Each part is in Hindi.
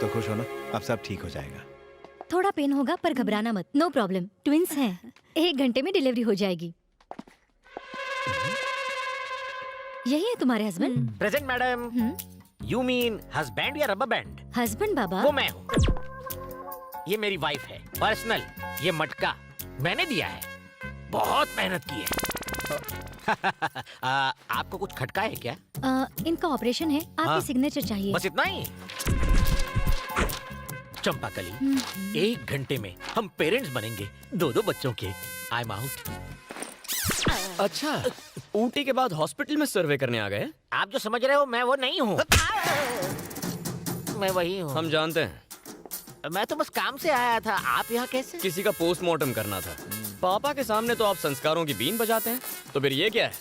तो खुश हो ना, अब सब ठीक हो जाएगा। थोड़ा पेन होगा पर घबराना मत, नो प्रॉब्लम, ट्विंस हैं। 1 घंटे में डिलीवरी हो जाएगी। यही है तुम्हारे husband? Present madam. You mean husband या रबर बैंड? हस्बैंड बाबा। वो मैं हूँ। ये मेरी वाइफ है, पर्सनल। ये मटका मैंने दिया है, बहुत मेहनत की है। आपको कुछ खटका है क्या? इनका ऑपरेशन है, आपकी सिग्नेचर चाहिए। बस इतना ही? चंपाकली, 1 घंटे में हम पेरेंट्स बनेंगे, 2 बच्चों के। I am out. अच्छा, ऊटी के बाद हॉस्पिटल में सर्वे करने आ गए? आप जो समझ रहे हो मैं वो नहीं हूँ। मैं वही हूँ। हम जानते हैं। मैं तो बस काम से आया था, आप यहाँ कैसे? किसी का पोस्टमार्टम करना था। पापा के सामने तो आप संस्कारों की बीन बजाते हैं, तो फिर ये क्या है?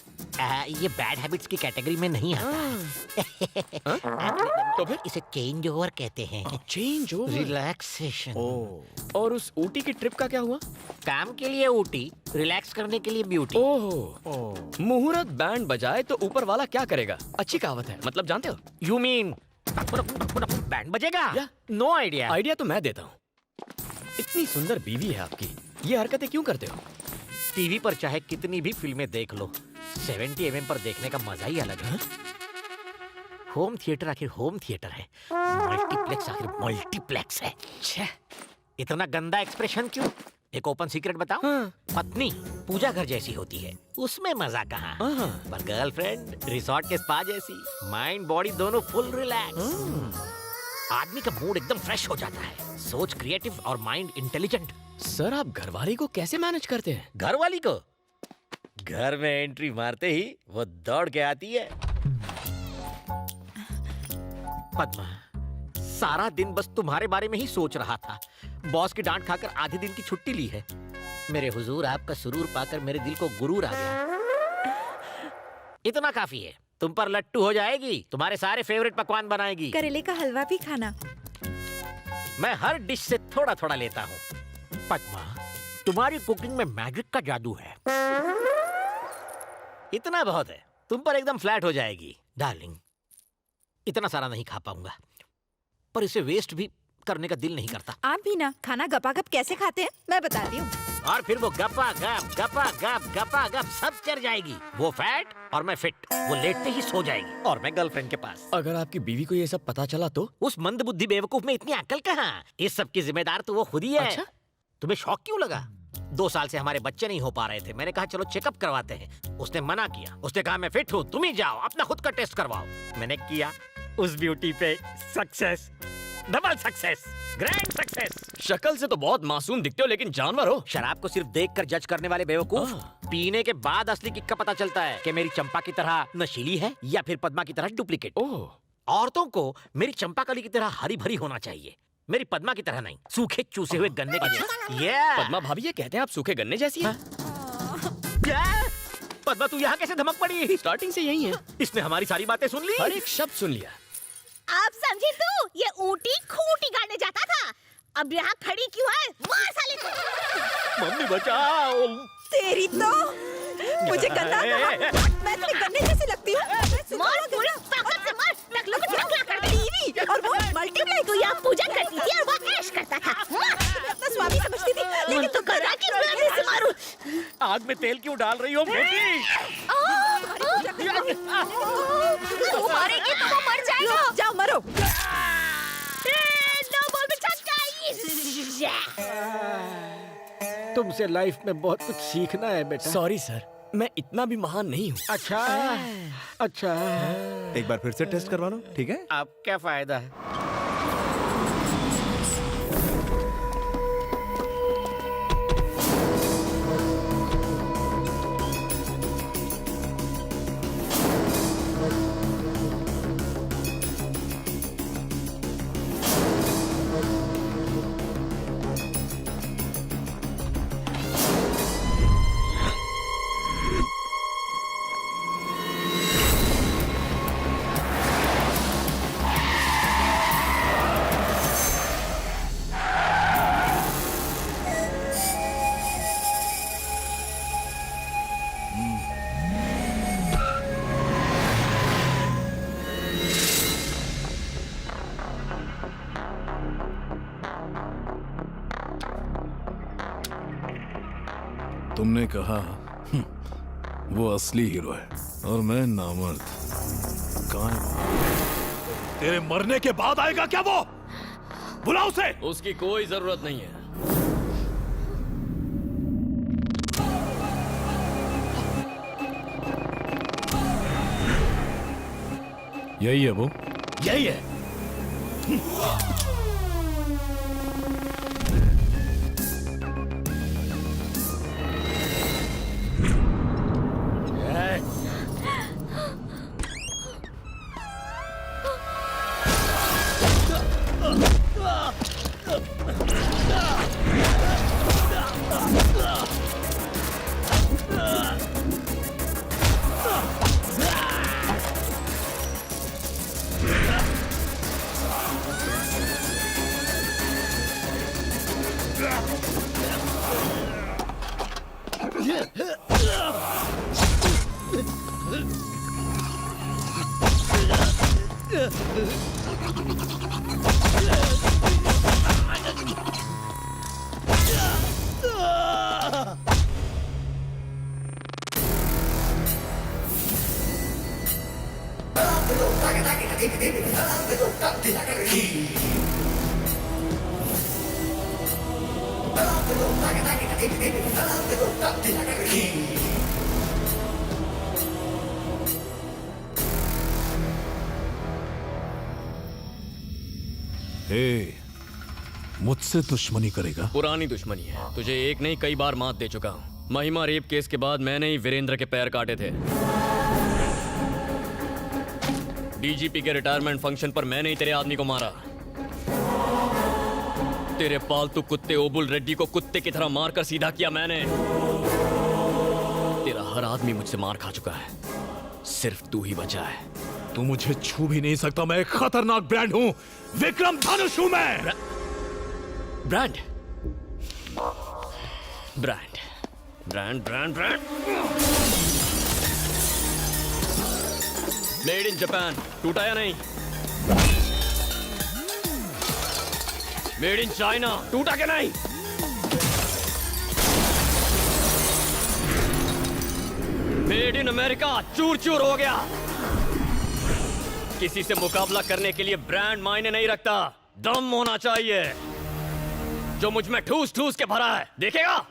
ये बैड हैबिट्स की कैटेगरी में नहीं आता। तो फिर इसे चेंज ओवर कहते हैं। Change over, relaxation. और उस ऊटी की ट्रिप का क्या हुआ? काम के लिए ऊटी, रिलैक्स करने के लिए ब्यूटी। ओह, मुहूर्त बैंड बजाए तो ऊपर वाला क्या करेगा? अच्छी कहावत है, मतलब जानते हो? यू मीन बैंड बजेगा? या? No idea. आइडिया तो मैं देता हूँ। इतनी सुंदर बीवी है आपकी, ये हरकतें क्यों करते हो? टीवी पर चाहे कितनी भी फिल्में देख लो, 70 mm पर देखने का मजा ही अलग है। होम थिएटर आखिर होम थिएटर है, मल्टीप्लेक्स आखिर मल्टीप्लेक्स है। छे, इतना गंदा एक्सप्रेशन क्यों? एक ओपन सीक्रेट बताऊं? पत्नी पूजा घर जैसी होती है, उसमें मजा कहाँ? पर गर्लफ्रेंड रिसोर्ट के स्पा जैसी, माइंड बॉडी दोनों फुल रिलैक्स। आदमी का मूड एकदम फ्रेश हो जाता है, सोच क्रिएटिव और माइंड इंटेलिजेंट। सर, आप घरवाली को कैसे मैनेज करते हैं? घर वाली को घर में एंट्री मारते ही वो दौड़ के आती है। पद्मा, सारा दिन बस तुम्हारे बारे में ही सोच रहा था। बॉस की डांट खाकर आधे दिन की छुट्टी ली है। मेरे हुजूर आपका सुरूर पाकर मेरे दिल को गुरूर आ गया। इतना काफी है, तुम पर लट्टू हो जाएगी, तुम्हारे सारे फेवरेट पकवान बनाएगी। करेले का हलवा भी खाना। मैं हर डिश से थोड़ा थोड़ा लेता हूँ। पद्मा, तुम्हारी कुकिंग में मैजिक का जादू है। इतना बहुत है, तुम पर एकदम फ्लैट हो जाएगी। डार्लिंग, इतना सारा नहीं खा पाऊंगा, पर इसे वेस्ट भी करने का दिल नहीं करता। आप भी ना खाना गपागप कैसे खाते हैं मैं बताती हूँ। और फिर वो गपा गप सब चढ़ जाएगी। वो फैट और मैं फिट। वो लेटते ही सो जाएगी और मैं गर्लफ्रेंड के पास। अगर आपकी बीवी को ये सब पता चला तो? उस मंदबुद्धि बेवकूफ में इतनी अक्ल कहाँ? इस सब की जिम्मेदार तो वो खुद ही है। अच्छा? तुम्हें शौक क्यों लगा? 2 साल से हमारे बच्चे नहीं हो पा रहे थे। मैंने कहा चलो चेकअप करवाते हैं। उसने मना किया। उसने कहा मैं फिट हूँ, तुम ही जाओ अपना खुद का टेस्ट करवाओ। मैंने किया, उस ब्यूटी पे success, double success, grand success. शक्ल से तो बहुत मासूम दिखते हो, लेकिन जानवर हो। शराब को सिर्फ देखकर जज करने वाले बेवकूफ, पीने के बाद असली किक का पता चलता है कि मेरी चंपा की तरह नशीली है या फिर पद्मा की तरह डुप्लीकेट। औरतों को मेरी चंपाकली की तरह हरी भरी होना चाहिए, मेरी पद्मा की तरह नहीं, सूखे चूसे हुए गन्ने की जैसी। पद्मा भाभी ये कहते हैं आप सूखे गन्ने जैसी हैं। पद्मा तू यहाँ कैसे धमक पड़ी? स्टार्टिंग से यही है। इसने हमारी सारी बातें सुन ली, हर एक शब्द सुन लिया। आप समझी तू? ये ऊंटी खूंटी गाड़ने जाता था, अब यहाँ खड़ी क्यों है? मार साले को। मम्मी बचाओ। तेरी तो मुझे गन्ना मैं तुम्हें गन्ने जैसी लगती हूँ। मार पूरा ताकत से मार। टकलों को क्या कर दी? और वो मल्टीप्लाई को यहाँ पूजा करती थी और वो ऐश करता था। अपना स्वामी समझती थी, लेकिन तो कर रहा कि मैं इसे मारूं। आग में तेल क्यों डाल रही हो बेटी? वो मारेगी तो वो मर जाएगा। जाओ मरो। नो बोल बेटा। तुमसे लाइफ में बहुत कुछ सीखना है बेटा। सॉरी सर, मैं इतना भी महान नहीं हूँ। अच्छा अच्छा, एक बार फिर से टेस्ट करवा लो, ठीक है? अब क्या फायदा है? तुमने कहा वो असली हीरो है और मैं नामर्द। कहाँ है वो? तेरे मरने के बाद आएगा क्या वो? बुला उसे। उसकी कोई जरूरत नहीं है। यही है वो। यही है। हे, मुझसे दुश्मनी करेगा? पुरानी दुश्मनी है। तुझे एक नहीं कई बार मात दे चुका हूं। महिमा रेप केस के बाद मैंने ही वीरेंद्र के पैर काटे थे। डीजीपी के रिटायरमेंट फंक्शन पर मैंने ही तेरे आदमी को मारा। तेरे पालतू कुत्ते ओबुल रेड्डी को कुत्ते की तरह मारकर सीधा किया मैंने। तेरा हर आदमी मुझसे मार खा चुका है, सिर्फ तू ही बचा है। तू मुझे छू भी नहीं सकता। मैं एक खतरनाक ब्रांड हूं। विक्रम धनुष हूं मैं। Brand brand brand brand brand made in Japan, टूटा या नहीं? मेड इन चाइना, टूटा क्या नहीं? मेड इन अमेरिका, चूर चूर हो गया। किसी से मुकाबला करने के लिए ब्रांड मायने नहीं रखता, दम होना चाहिए। जो मुझ में ठूस ठूस के भरा है, देखेगा?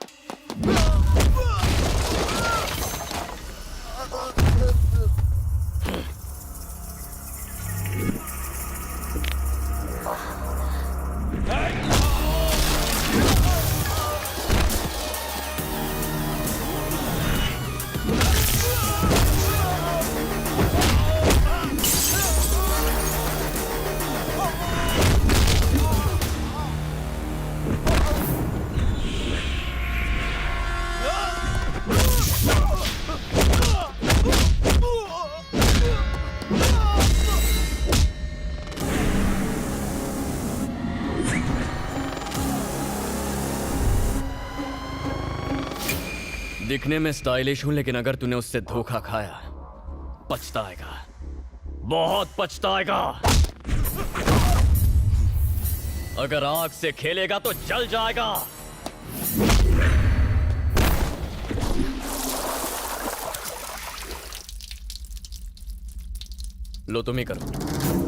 दिखने में स्टाइलिश हूं, लेकिन अगर तूने उससे धोखा खाया, पछताएगा, बहुत पछताएगा। अगर आग से खेलेगा तो जल जाएगा। लो तुम ही करो।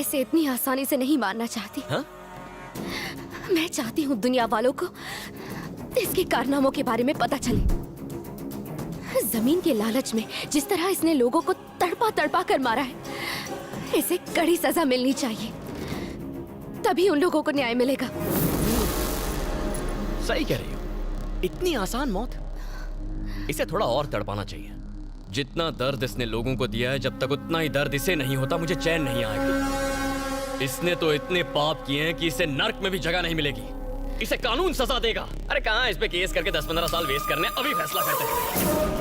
इसे इतनी आसानी से नहीं मारना चाहती। हाँ? मैं चाहती हूँ दुनिया वालों को इसके कारनामों के बारे में पता चले। जमीन के लालच में जिस तरह इसने लोगों को तड़पा तड़पा कर मारा है, इसे कड़ी सजा मिलनी चाहिए, तभी उन लोगों को न्याय मिलेगा। सही कह रही हो। इतनी आसान मौत? इसे थोड़ा और तड़पाना चाहिए। जितना दर्द इसने लोगों को दिया है, जब तक उतना ही दर्द इसे नहीं होता, मुझे चैन नहीं आएगा। इसने तो इतने पाप किए हैं कि इसे नर्क में भी जगह नहीं मिलेगी। इसे कानून सजा देगा। अरे कहाँ इस पे केस करके 10-15 साल वेस्ट करने, अभी फैसला करते हैं।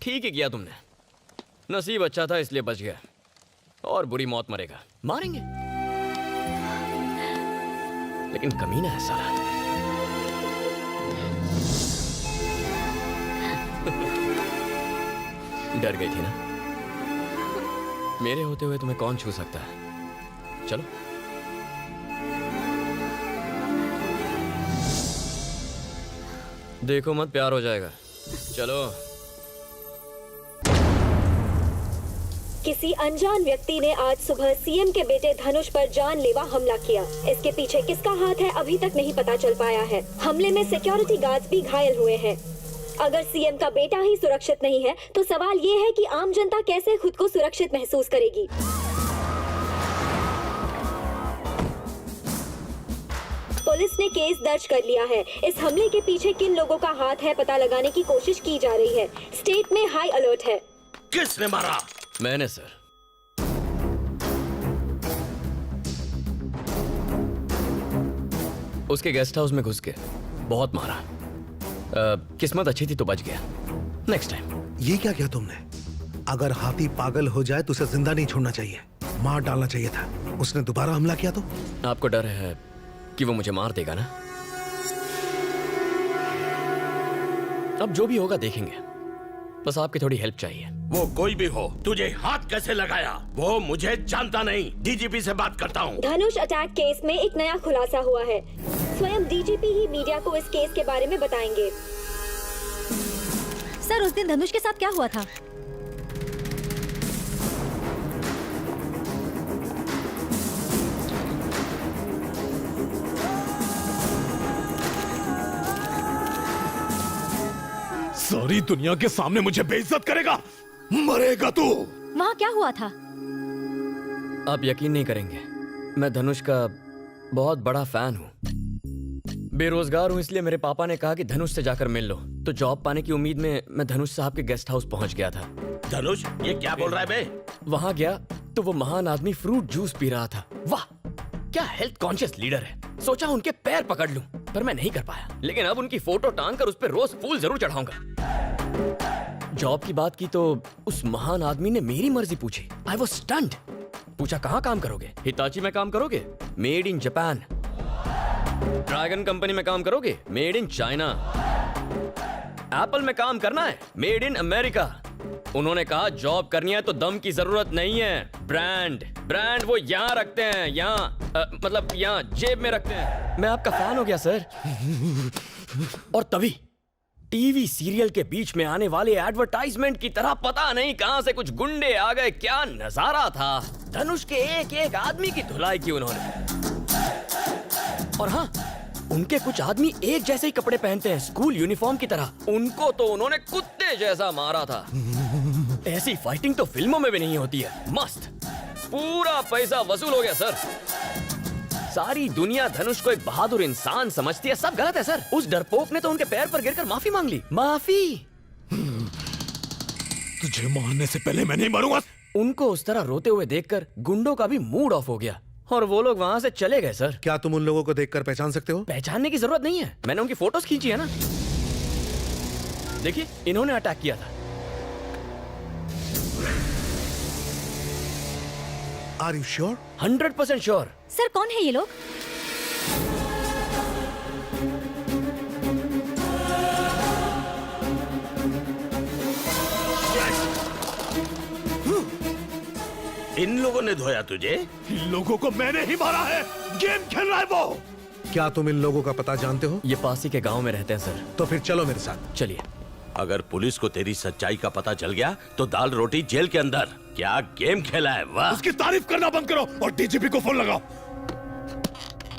ठीक ही किया तुमने। नसीब अच्छा था इसलिए बच गया, और बुरी मौत मरेगा। मारेंगे, लेकिन कमीना है साला। डर गई थी ना? मेरे होते हुए तुम्हें कौन छू सकता है? चलो। देखो मत, प्यार हो जाएगा। चलो। किसी अनजान व्यक्ति ने आज सुबह सीएम के बेटे धनुष पर जानलेवा हमला किया। इसके पीछे किसका हाथ है अभी तक नहीं पता चल पाया है। हमले में सिक्योरिटी गार्ड्स भी घायल हुए हैं। अगर सीएम का बेटा ही सुरक्षित नहीं है तो सवाल ये है कि आम जनता कैसे खुद को सुरक्षित महसूस करेगी। पुलिस ने केस दर्ज कर लिया है। इस हमले के पीछे किन लोगों का हाथ है पता लगाने की कोशिश की जा रही है। स्टेट में हाई अलर्ट है। किसने मारा? मैंने सर। उसके गेस्ट हाउस में घुस के बहुत मारा। किस्मत अच्छी थी तो बच गया। Next time. ये क्या किया तुमने? अगर हाथी पागल हो जाए तो उसे जिंदा नहीं छोड़ना चाहिए, मार डालना चाहिए था। उसने दोबारा हमला किया तो? आपको डर है कि वो मुझे मार देगा ना? अब जो भी होगा देखेंगे। बस आपकी थोड़ी हेल्प चाहिए। वो कोई भी हो, तुझे हाथ कैसे लगाया? वो मुझे जानता नहीं। डीजीपी से बात करता हूँ। धनुष अटैक केस में एक नया खुलासा हुआ है। स्वयं डीजीपी ही मीडिया को इस केस के बारे में बताएंगे। सर, उस दिन धनुष के साथ क्या हुआ था? सारी दुनिया के सामने मुझे बेइज्जत करेगा? मरेगा तू। वहाँ क्या हुआ था? आप यकीन नहीं करेंगे, मैं धनुष का बहुत बड़ा फैन हूँ। बेरोजगार हूँ इसलिए मेरे पापा ने कहा कि धनुष से जाकर मिल लो, तो जॉब पाने की उम्मीद में मैं धनुष साहब के गेस्ट हाउस पहुँच गया था। धनुष, ये क्या बोल रहा है बे? वहाँ गया तो वो महान आदमी फ्रूट जूस पी रहा था। वाह, क्या हेल्थ कॉन्शियस लीडर है। सोचा उनके पैर पकड़ लूं, पर मैं नहीं कर पाया। लेकिन अब उनकी फोटो टांग कर उस पर रोज फूल जरूर चढ़ाऊंगा। जॉब की बात की तो उस महान आदमी ने मेरी मर्जी पूछी। I was stunned. पूछा कहाँ काम करोगे? हिताची में काम करोगे? Made in Japan. Dragon company में काम करोगे? Made in China. एप्पल में काम करना है? Made in America. उन्होंने कहा जॉब करनी है तो दम की जरूरत नहीं है, ब्रांड वो यहाँ रखते हैं, यहाँ मतलब यहाँ जेब में रखते हैं। मैं आपका फैन हो गया सर। और तभी टीवी सीरियल के बीच में आने वाले एडवर्टाइजमेंट की तरह पता नहीं कहां से कुछ गुंडे आ गए। क्या नजारा था। धनुष के एक एक आदमी की धुलाई की उन्होंने। और हाँ, उनके कुछ आदमी एक जैसे ही कपड़े पहनते हैं, स्कूल यूनिफॉर्म की तरह। उनको तो उन्होंने कुत्ते जैसा मारा था। ऐसी फाइटिंग तो फिल्मों में भी नहीं होती है। मस्त, पूरा पैसा वसूल हो गया सर। सारी दुनिया धनुष को एक बहादुर इंसान समझती है। सब गलत है सर। उस डरपोक ने तो उनके पैर पर गिरकर माफी मांग ली। माफी? तुझे मारने से पहले मैं नहीं मरूंगा। उनको उस तरह रोते हुए देखकर गुंडों का भी मूड ऑफ हो गया और वो लोग वहां से चले गए सर। क्या तुम उन लोगों को देखकर पहचान सकते हो? पहचानने की जरूरत नहीं है, मैंने उनकी फोटोज खींची है ना। देखिए, इन्होंने अटैक किया था। Are you sure? 100% sure. Sir, कौन है ये लोग? इन लोगों ने धोया तुझे? इन लोगों को मैंने ही मारा है। गेम खेल रहा है वो। क्या तुम इन लोगों का पता जानते हो? ये पास ही के गांव में रहते हैं सर। तो फिर चलो मेरे साथ। चलिए। अगर पुलिस को तेरी सच्चाई का पता चल गया तो दाल रोटी जेल के अंदर। क्या गेम खेला है? वाह। उसकी तारीफ करना बंद करो और डीजीपी को फोन लगाओ।